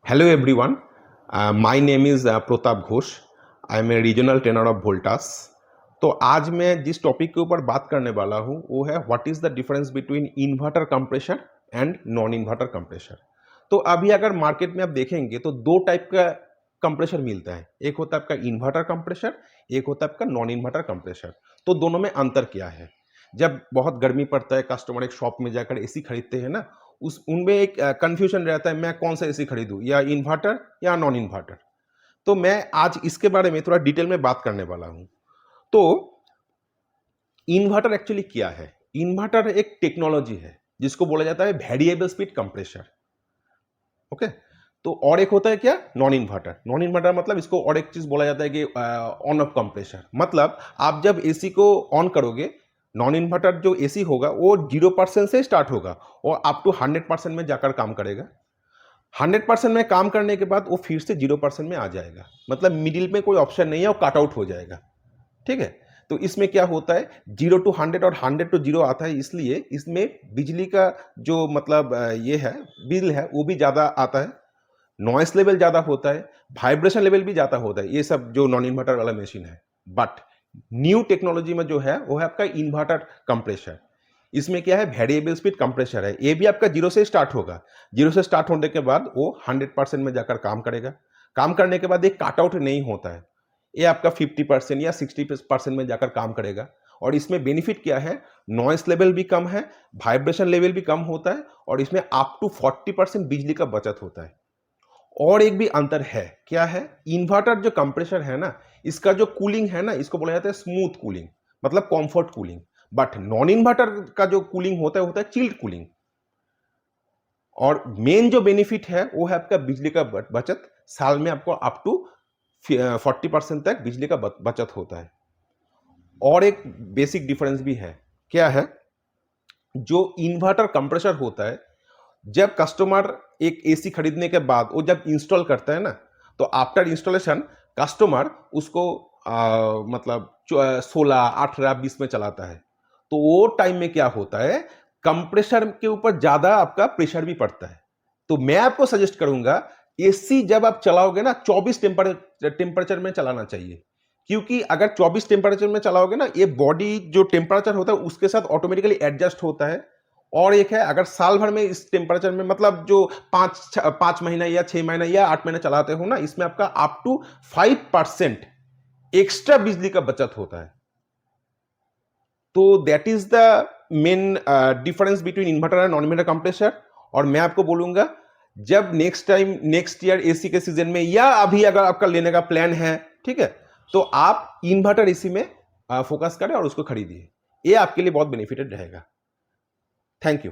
Hello everyone, my name is Pratap Ghosh. I am a regional trainer of Voltas. तो आज मैं जिस topic के ऊपर बात करने वाला हूँ वो है what is the difference between inverter compressor and non inverter compressor. तो अभी अगर मार्केट में आप देखेंगे तो दो टाइप का कंप्रेशर मिलता है, एक होता है आपका इन्वर्टर कंप्रेशर, एक होता है आपका नॉन इन्वर्टर कंप्रेशर। तो दोनों में अंतर क्या है? जब बहुत गर्मी पड़ता है, कस्टमर एक शॉप में जाकर एसी खरीदते हैं ना, उस उनमें एक कंफ्यूजन रहता है, मैं कौन सा एसी खरीदूं, या इन्वर्टर या नॉन इन्वर्टर। तो मैं आज इसके बारे में थोड़ा डिटेल में बात करने वाला हूं। तो इन्वर्टर एक्चुअली क्या है? इन्वर्टर एक टेक्नोलॉजी है जिसको बोला जाता है वेरिएबल स्पीड कंप्रेसर। ओके, तो और एक होता है क्या? Non inverter. नॉन इन्वर्टर मतलब इसको और एक चीज बोला जाता है कि ऑन ऑफ कंप्रेसर। मतलब आप जब एसी को ऑन करोगे, नॉन इन्वर्टर जो एसी होगा वो 0% से स्टार्ट होगा और अप टू 100% में जाकर काम करेगा। 100% में काम करने के बाद वो फिर से 0% में आ जाएगा। मतलब मिडिल में कोई ऑप्शन नहीं है, वो कट आउट हो जाएगा। ठीक है, तो इसमें क्या होता है, 0 to 100 और 100 to 0 आता है, इसलिए इसमें बिजली का जो मतलब ये है, बिल है, वो भी ज़्यादा आता है, नॉइस लेवल ज़्यादा होता है, वाइब्रेशन लेवल भी ज़्यादा होता है, ये सब जो नॉन इन्वर्टर वाला मशीन है। बट न्यू टेक्नोलॉजी में जो है वो है आपका इन्वर्टर कंप्रेसर। इसमें क्या है, वेरिएबल स्पीड कंप्रेसर है। ये भी आपका 0 से स्टार्ट होगा। 0 से स्टार्ट होने के बाद वो 100% में जाकर काम करेगा। काम करने के बाद एक कट आउट नहीं होता है, ये आपका 50% या 60% में जाकर काम करेगा। और इसमें बेनिफिट क्या है, नॉइस लेवल भी कम है, वाइब्रेशन लेवल भी कम होता है, और इसमें अप टू 40% बिजली का बचत होता है। और एक भी अंतर है, क्या है, इन्वर्टर जो कंप्रेसर है ना, इसका जो कूलिंग है ना, इसको बोला जाता है स्मूथ कूलिंग, मतलब comfort cooling. But non inverter का जो कूलिंग होता है चिल्ड कूलिंग। और मेन जो बेनिफिट है वो है आपका बिजली का बचत। साल में आपको अप टू 40% तक बिजली का बचत होता है। और एक बेसिक डिफरेंस भी है, क्या है, जो इन्वर्टर कंप्रेसर होता है, जब कस्टमर एक एसी खरीदने के बाद वो जब इंस्टॉल करता है ना, तो आफ्टर इंस्टॉलेशन कस्टमर उसको मतलब 16, 18, 20 में चलाता है। तो वो टाइम में क्या होता है, कंप्रेसर के ऊपर ज्यादा आपका प्रेशर भी पड़ता है। तो मैं आपको सजेस्ट करूंगा, एसी जब आप चलाओगे ना, 24 टेम्परेचर में चलाना चाहिए। क्योंकि अगर 24 टेम्परेचर में चलाओगे ना, ये बॉडी जो टेम्परेचर होता है उसके साथ ऑटोमेटिकली एडजस्ट होता है। और एक है, अगर साल भर में इस टेम्परेचर में, मतलब जो 5 महीना या 6 महीना या 8 महीने चलाते हो ना, इसमें आपका अप टू 5% एक्स्ट्रा बिजली का बचत होता है। तो that is the main difference between inverter और नॉन इन्वर्टर कंप्रेसर। और मैं आपको बोलूंगा, जब नेक्स्ट ईयर एसी के सीजन में, या अभी अगर आपका लेने का प्लान है, ठीक है, तो आप इन्वर्टर एसी में फोकस करें और उसको खरीदिए। ये आपके लिए बहुत बेनिफिटेड रहेगा। Thank you.